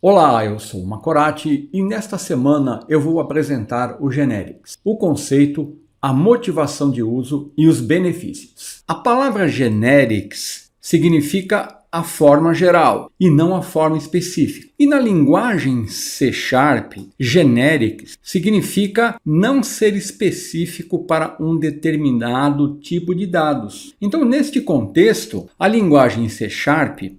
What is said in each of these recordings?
Olá, eu sou o Macorati e nesta semana eu vou apresentar o Generics, o conceito, a motivação de uso e os benefícios. A palavra Generics significa a forma geral e não a forma específica. E na linguagem C#, Generics significa não ser específico para um determinado tipo de dados. Então, neste contexto, a linguagem C#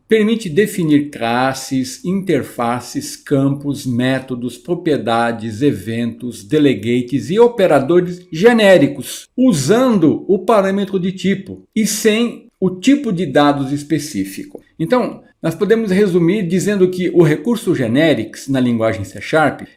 permite definir classes, interfaces, campos, métodos, propriedades, eventos, delegates e operadores genéricos, usando o parâmetro de tipo e sem o tipo de dados específico. Então, nós podemos resumir dizendo que o recurso Generics na linguagem C#,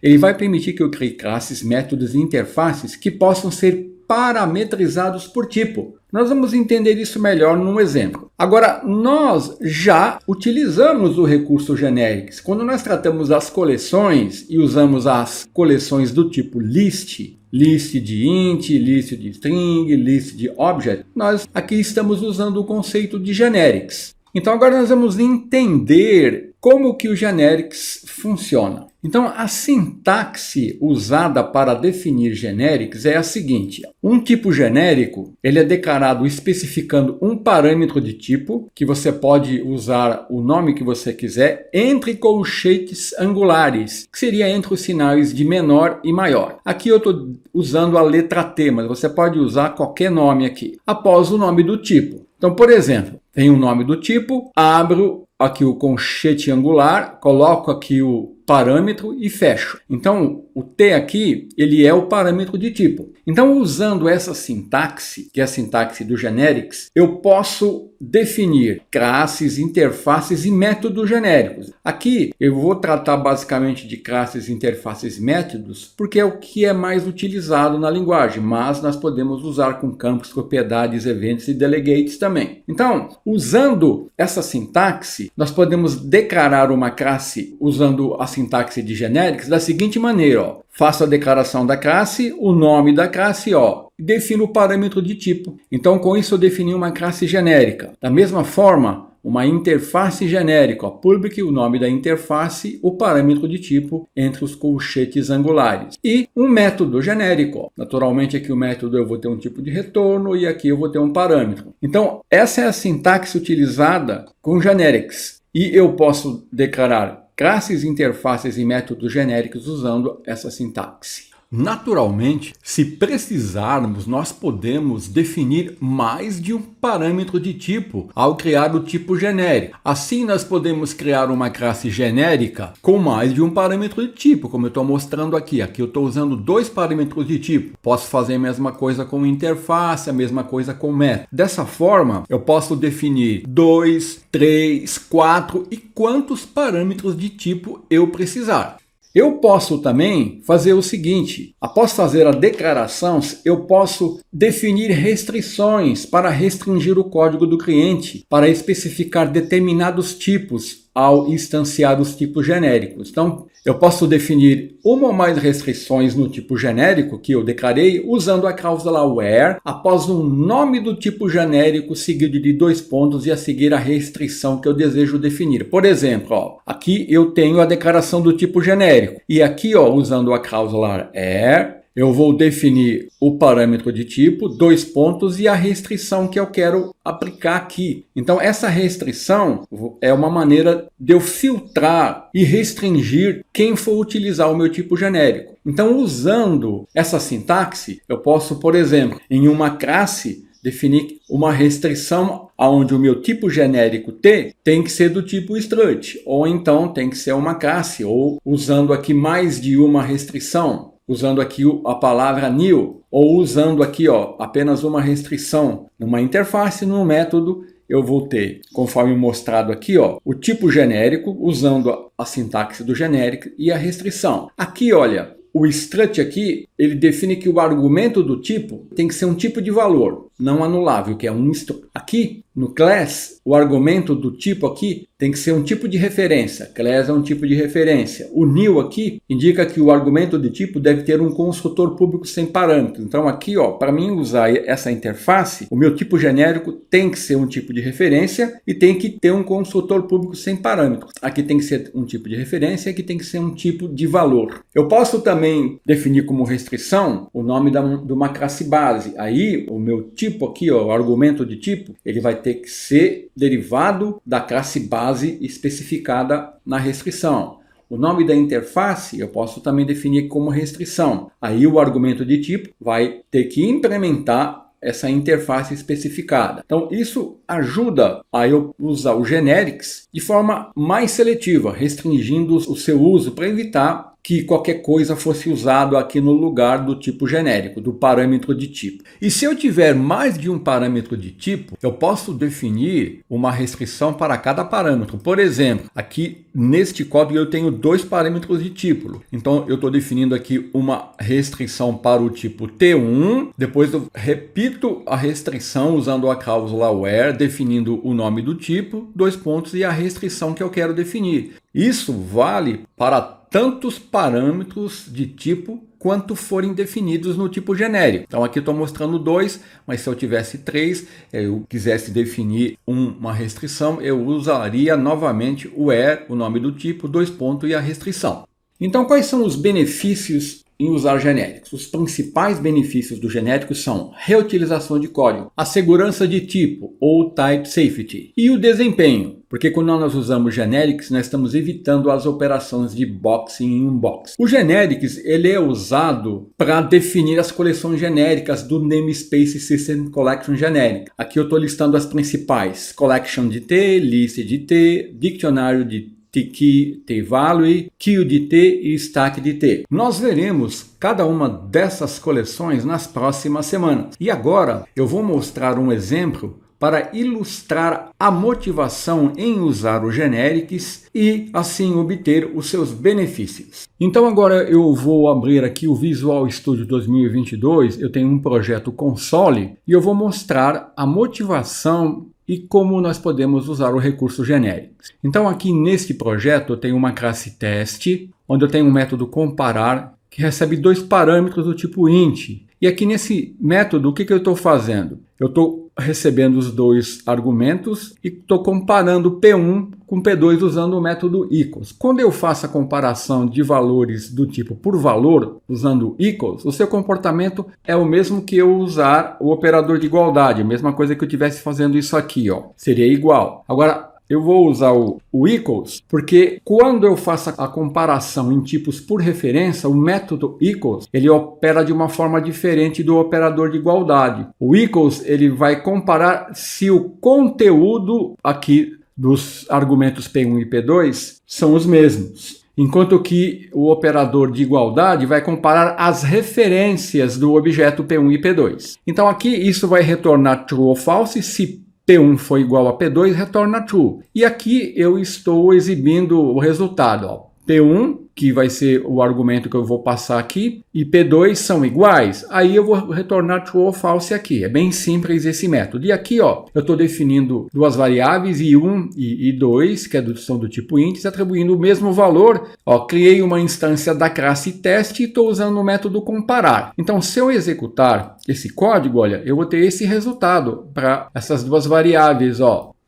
ele vai permitir que eu crie classes, métodos e interfaces que possam ser parametrizados por tipo. Nós vamos entender isso melhor num exemplo. Agora, nós já utilizamos o recurso Generics. Quando nós tratamos as coleções e usamos as coleções do tipo list, list de int, list de string, list de object, nós aqui estamos usando o conceito de Generics. Então agora nós vamos entender como que o Generics funciona. Então a sintaxe usada para definir Generics é a seguinte: um tipo genérico, ele é declarado especificando um parâmetro de tipo, que você pode usar o nome que você quiser, entre colchetes angulares, que seria entre os sinais de menor e maior. Aqui eu estou usando a letra T, mas você pode usar qualquer nome aqui, após o nome do tipo. Então, por exemplo, tem o nome do tipo, abro aqui o colchete angular, coloco aqui o parâmetro e fecho. Então, o T aqui, ele é o parâmetro de tipo. Então, usando essa sintaxe, que é a sintaxe do Generics, eu posso definir classes, interfaces e métodos genéricos. Aqui, eu vou tratar basicamente de classes, interfaces e métodos, porque é o que é mais utilizado na linguagem, mas nós podemos usar com campos, propriedades, eventos e delegates também. Então, usando essa sintaxe, nós podemos declarar uma classe usando a sintaxe de Generics da seguinte maneira, ó. Faço a declaração da classe, o nome da classe, ó, e defino o parâmetro de tipo. Então, com isso, eu defini uma classe genérica. Da mesma forma, uma interface genérica, ó, public, o nome da interface, o parâmetro de tipo entre os colchetes angulares. E um método genérico. Ó. Naturalmente, aqui o método eu vou ter um tipo de retorno e aqui eu vou ter um parâmetro. Então, essa é a sintaxe utilizada com Generics. E eu posso declarar classes, interfaces e métodos genéricos usando essa sintaxe. Naturalmente, se precisarmos, nós podemos definir mais de um parâmetro de tipo ao criar o tipo genérico. Assim, nós podemos criar uma classe genérica com mais de um parâmetro de tipo, como eu estou mostrando aqui. Aqui eu estou usando 2 parâmetros de tipo. Posso fazer a mesma coisa com interface, a mesma coisa com método. Dessa forma, eu posso definir 2, 3, 4 e quantos parâmetros de tipo eu precisar. Eu posso também fazer o seguinte: após fazer a declaração, eu posso definir restrições para restringir o código do cliente, para especificar determinados tipos ao instanciar os tipos genéricos. Então, eu posso definir uma ou mais restrições no tipo genérico que eu declarei usando a cláusula where após o nome do tipo genérico seguido de 2 pontos e a seguir a restrição que eu desejo definir. Por exemplo, ó, aqui eu tenho a declaração do tipo genérico e aqui, ó, usando a cláusula where, eu vou definir o parâmetro de tipo, 2 pontos e a restrição que eu quero aplicar aqui. Então, essa restrição é uma maneira de eu filtrar e restringir quem for utilizar o meu tipo genérico. Então, usando essa sintaxe, eu posso, por exemplo, em uma classe, definir uma restrição onde o meu tipo genérico T tem que ser do tipo strut, ou então tem que ser uma classe, ou usando aqui mais de uma restrição, usando aqui a palavra new, ou usando aqui, ó, apenas uma restrição numa interface, num método, eu vou ter, conforme mostrado aqui, ó, o tipo genérico, usando a sintaxe do genérico e a restrição. Aqui, olha, o strut aqui, ele define que o argumento do tipo tem que ser um tipo de valor não anulável, que é um struct. Aqui, No class, o argumento do tipo aqui tem que ser um tipo de referência. Class é um tipo de referência. O new aqui indica que o argumento de tipo deve ter um construtor público sem parâmetros. Então aqui, para mim usar essa interface, o meu tipo genérico tem que ser um tipo de referência e tem que ter um construtor público sem parâmetros. Aqui tem que ser um tipo de referência e aqui tem que ser um tipo de valor. Eu posso também definir como restrição o nome de uma classe base. Aí o meu tipo aqui, o argumento de tipo, ele vai ter que ser derivado da classe base especificada na restrição. O nome da interface eu posso também definir como restrição. Aí o argumento de tipo vai ter que implementar essa interface especificada. Então isso ajuda a eu usar o generics de forma mais seletiva, restringindo o seu uso para evitar que qualquer coisa fosse usado aqui no lugar do tipo genérico, do parâmetro de tipo. E se eu tiver mais de um parâmetro de tipo, eu posso definir uma restrição para cada parâmetro. Por exemplo, aqui neste código eu tenho 2 parâmetros de tipo. Então eu estou definindo aqui uma restrição para o tipo T1, depois eu repito a restrição usando a cláusula where, definindo o nome do tipo, 2 pontos, e a restrição que eu quero definir. Isso vale para tantos parâmetros de tipo quanto forem definidos no tipo genérico. Então aqui estou mostrando 2, mas se eu tivesse 3, eu quisesse definir uma restrição, eu usaria novamente o where, o nome do tipo, 2 pontos e a restrição. Então quais são os benefícios em usar genéricos? Os principais benefícios do genérico são reutilização de código, a segurança de tipo ou type safety e o desempenho, porque quando nós usamos generics nós estamos evitando as operações de boxing e unboxing. O generics ele é usado para definir as coleções genéricas do namespace System Collection Generic. Aqui eu estou listando as principais: collection de T, list de T, dicionário de T-key, T-value, queue de T e stack de T. Nós veremos cada uma dessas coleções nas próximas semanas. E agora eu vou mostrar um exemplo para ilustrar a motivação em usar o generics e assim obter os seus benefícios. Então agora eu vou abrir aqui o Visual Studio 2022, eu tenho um projeto console e eu vou mostrar a motivação e como nós podemos usar o recurso generics. Então aqui neste projeto eu tenho uma classe teste, onde eu tenho um método comparar, que recebe 2 parâmetros do tipo int. E aqui nesse método, o que eu estou fazendo? Eu estou recebendo os 2 argumentos e estou comparando P1 com P2 usando o método equals. Quando eu faço a comparação de valores do tipo por valor, usando equals, o seu comportamento é o mesmo que eu usar o operador de igualdade, a mesma coisa que eu estivesse fazendo isso aqui, seria igual. Agora, eu vou usar o equals, porque quando eu faço a comparação em tipos por referência, o método equals, ele opera de uma forma diferente do operador de igualdade. O equals, ele vai comparar se o conteúdo aqui dos argumentos P1 e P2 são os mesmos. Enquanto que o operador de igualdade vai comparar as referências do objeto P1 e P2. Então aqui isso vai retornar true ou false se P1 for igual a P2, retorna true. E aqui eu estou exibindo o resultado. P1, que vai ser o argumento que eu vou passar aqui, e P2 são iguais. Aí eu vou retornar true ou false aqui. É bem simples esse método. E aqui, eu estou definindo 2 variáveis, I1 e I2, que são do tipo int, atribuindo o mesmo valor. Criei uma instância da classe teste e estou usando o método comparar. Então, se eu executar esse código, olha, eu vou ter esse resultado para essas 2 variáveis,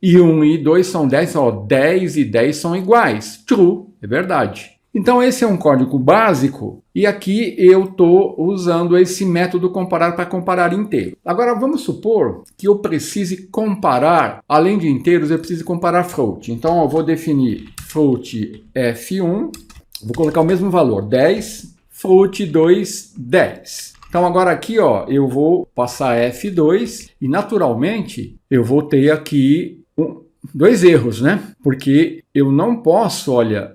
I1 e I2 são 10, 10 e 10 são iguais. True, é verdade. Então esse é um código básico e aqui eu estou usando esse método comparar para comparar inteiros. Agora vamos supor que eu precise comparar, além de inteiros, eu preciso comparar float. Então eu vou definir float f1, vou colocar o mesmo valor, 10, float 2, 10. Então agora aqui eu vou passar f2 e naturalmente eu vou ter aqui 2 erros, né? Porque eu não posso,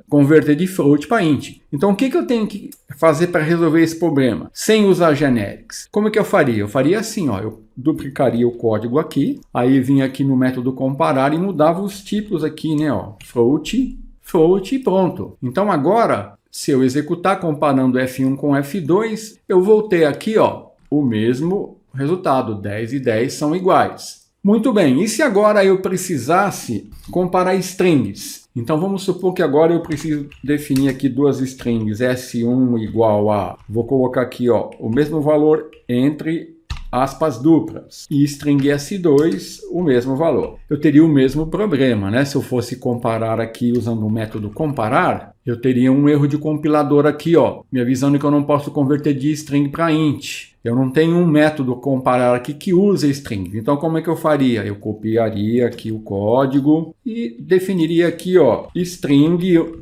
converter de float para int. Então o que eu tenho que fazer para resolver esse problema? Sem usar generics. Como é que eu faria? Eu faria assim, eu duplicaria o código aqui, aí vinha aqui no método comparar e mudava os tipos aqui, né? Float, float e pronto. Então agora, se eu executar comparando F1 com F2, eu vou ter aqui, o mesmo resultado. 10 e 10 são iguais. Muito bem, e se agora eu precisasse comparar strings? Então vamos supor que agora eu preciso definir aqui duas strings, S1 igual a, vou colocar aqui ó, o mesmo valor entre aspas duplas, e string S2 o mesmo valor. Eu teria o mesmo problema, né? Se eu fosse comparar aqui usando o método comparar, eu teria um erro de compilador aqui, ó, me avisando que eu não posso converter de string para int. Eu não tenho um método comparar aqui que usa string. Então, como é que eu faria? Eu copiaria aqui o código e definiria aqui, ó, string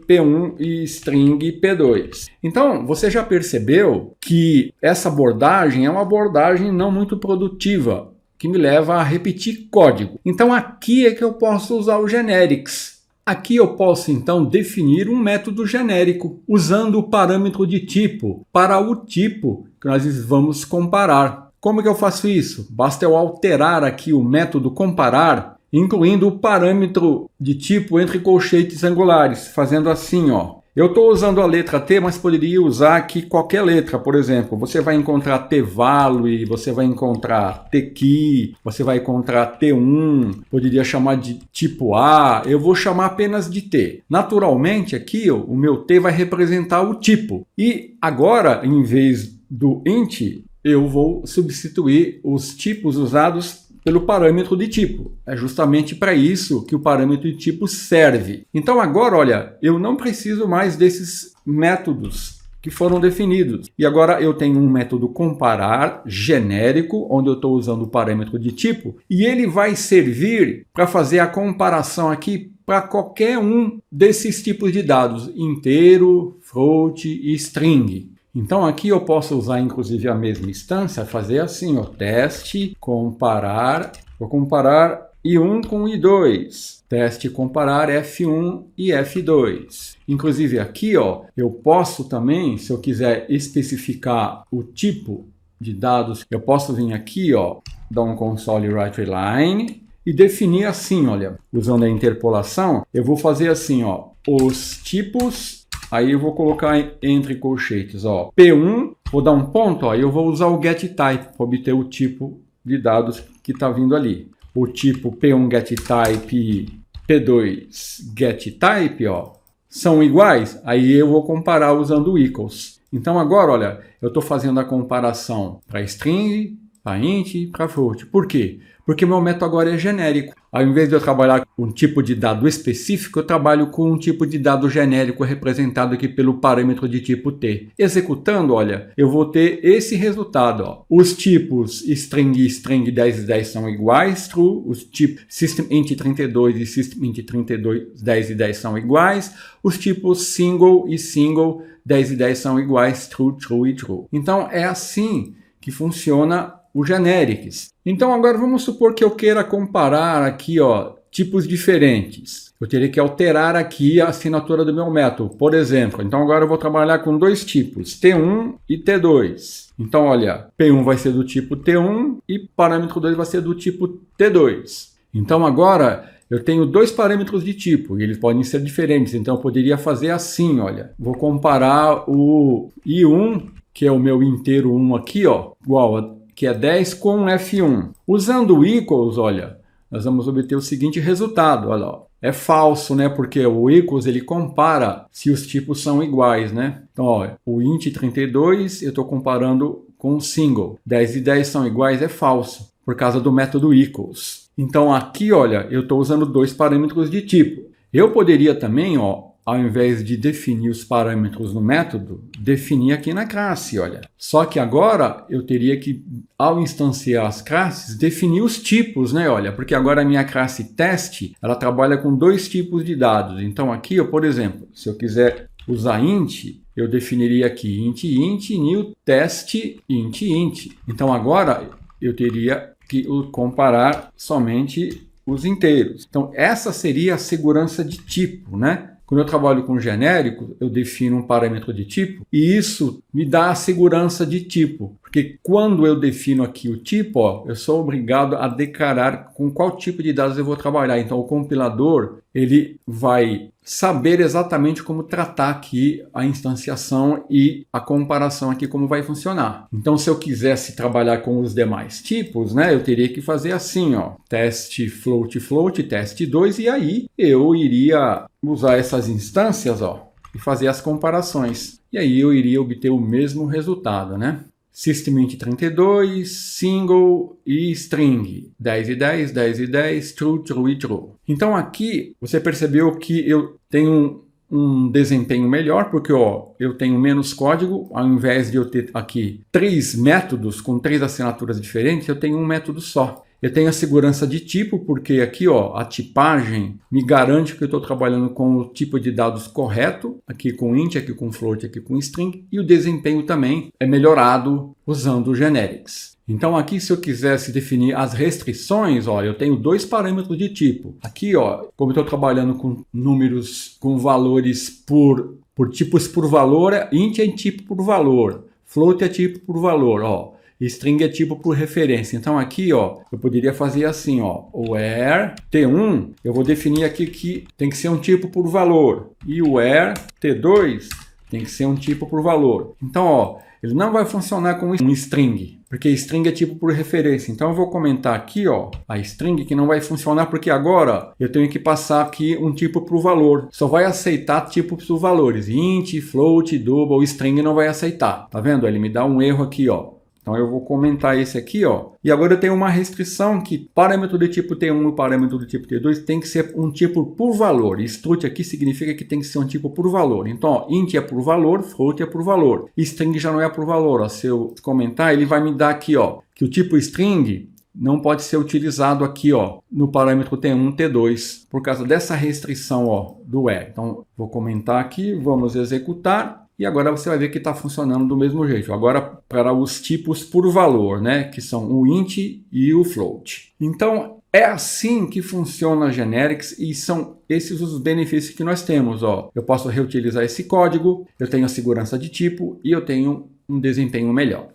P1 e string P2. Então, você já percebeu que essa abordagem é uma abordagem não muito produtiva, que me leva a repetir código. Então, aqui é que eu posso usar o generics. Aqui eu posso, então, definir um método genérico, usando o parâmetro de tipo para o tipo que nós vamos comparar. Como que eu faço isso? Basta eu alterar aqui o método comparar, incluindo o parâmetro de tipo entre colchetes angulares, fazendo assim, ó. Eu estou usando a letra T, mas poderia usar aqui qualquer letra. Por exemplo, você vai encontrar T-value, você vai encontrar T-key, você vai encontrar T1, poderia chamar de tipo A, eu vou chamar apenas de T. Naturalmente, aqui ó, o meu T vai representar o tipo. E agora, em vez do int, eu vou substituir os tipos usados pelo parâmetro de tipo. É justamente para isso que o parâmetro de tipo serve. Então agora, olha, eu não preciso mais desses métodos que foram definidos. E agora eu tenho um método comparar genérico, onde eu estou usando o parâmetro de tipo, e ele vai servir para fazer a comparação aqui para qualquer um desses tipos de dados, inteiro, float e string. Então aqui eu posso usar inclusive a mesma instância, fazer assim, ó, teste, comparar, vou comparar I1 com I2, teste comparar F1 e F2. Inclusive aqui, ó, eu posso também, se eu quiser especificar o tipo de dados, eu posso vir aqui, ó, dar um console write line e definir assim, olha, usando a interpolação, eu vou fazer assim, ó, os tipos. Aí eu vou colocar entre colchetes, ó, P1, vou dar um ponto, ó, e eu vou usar o getType para obter o tipo de dados que está vindo ali. O tipo P1 getType e P2 getType, ó, são iguais, aí eu vou comparar usando o equals. Então agora, olha, eu estou fazendo a comparação para string, para int e para float. Por quê? Porque meu método agora é genérico. Ao invés de eu trabalhar com um tipo de dado específico, eu trabalho com um tipo de dado genérico representado aqui pelo parâmetro de tipo T. Executando, olha, eu vou ter esse resultado. Ó. Os tipos string e string 10 e 10 são iguais, true. Os tipos systemint32 e systemint32 10 e 10 são iguais. Os tipos single e single 10 e 10 são iguais, true, true e true. Então é assim que funciona o generics. Então agora vamos supor que eu queira comparar aqui, ó, tipos diferentes. Eu teria que alterar aqui a assinatura do meu método. Por exemplo, então agora eu vou trabalhar com dois tipos, T1 e T2. Então olha, P1 vai ser do tipo T1 e parâmetro 2 vai ser do tipo T2. Então agora eu tenho dois parâmetros de tipo e eles podem ser diferentes. Então eu poderia fazer assim, olha, vou comparar o I1, que é o meu inteiro 1 aqui, ó, igual a que é 10 com F1. Usando o equals, olha, nós vamos obter o seguinte resultado, olha lá. É falso, né? Porque o equals ele compara se os tipos são iguais, né? Então, ó, o int 32 eu estou comparando com o single. 10 e 10 são iguais, é falso, por causa do método equals. Então aqui, olha, eu estou usando dois parâmetros de tipo. Eu poderia também, ó, ao invés de definir os parâmetros no método, definir aqui na classe, olha. Só que agora eu teria que, ao instanciar as classes, definir os tipos, né, olha. Porque agora a minha classe teste, ela trabalha com dois tipos de dados. Então aqui, eu, por exemplo, se eu quiser usar int, eu definiria aqui int, new test, int. Então agora eu teria que comparar somente os inteiros. Então essa seria a segurança de tipo, né? Quando eu trabalho com genérico, eu defino um parâmetro de tipo e isso me dá a segurança de tipo, porque Porque quando eu defino aqui o tipo, ó, eu sou obrigado a declarar com qual tipo de dados eu vou trabalhar. Então o compilador ele vai saber exatamente como tratar aqui a instanciação e a comparação aqui como vai funcionar. Então se eu quisesse trabalhar com os demais tipos, né, eu teria que fazer assim, ó, teste float, teste 2, e aí eu iria usar essas instâncias, ó, e fazer as comparações. E aí eu iria obter o mesmo resultado, né? Systemint 32, single e string, 10 e 10, 10 e 10, true, true e true. Então aqui você percebeu que eu tenho um desempenho melhor, porque ó, eu tenho menos código, ao invés de eu ter aqui 3 métodos com 3 assinaturas diferentes, eu tenho um método só. Eu tenho a segurança de tipo, porque aqui ó, a tipagem me garante que eu estou trabalhando com o tipo de dados correto, aqui com int, aqui com float, aqui com string, e o desempenho também é melhorado usando o generics. Então aqui, se eu quisesse definir as restrições, ó, eu tenho 2 parâmetros de tipo. Aqui, ó, como eu estou trabalhando com números, com valores por tipos por valor, int é tipo por valor, float é tipo por valor, ó. String é tipo por referência. Então aqui, ó, eu poderia fazer assim, ó, where t1, eu vou definir aqui que tem que ser um tipo por valor, e o where t2 tem que ser um tipo por valor. Então, ó, ele não vai funcionar com um string, porque string é tipo por referência. Então eu vou comentar aqui, ó, a string que não vai funcionar porque agora eu tenho que passar aqui um tipo por valor. Só vai aceitar tipos por valores, int, float, double, string não vai aceitar. Tá vendo? Ele me dá um erro aqui, ó. Então eu vou comentar esse aqui, ó. E agora eu tenho uma restrição que parâmetro do tipo T1 e parâmetro do tipo T2 tem que ser um tipo por valor. Strut aqui significa que tem que ser um tipo por valor. Então, ó, int é por valor, float é por valor. String já não é por valor, ó. Se eu comentar, ele vai me dar aqui, ó, que o tipo string não pode ser utilizado aqui, ó, no parâmetro T1, T2, por causa dessa restrição, ó, do where. Então, vou comentar aqui, vamos executar. E agora você vai ver que está funcionando do mesmo jeito. Agora para os tipos por valor, né? Que são o int e o float. Então é assim que funciona a generics e são esses os benefícios que nós temos. Ó. Eu posso reutilizar esse código, eu tenho a segurança de tipo e eu tenho um desempenho melhor.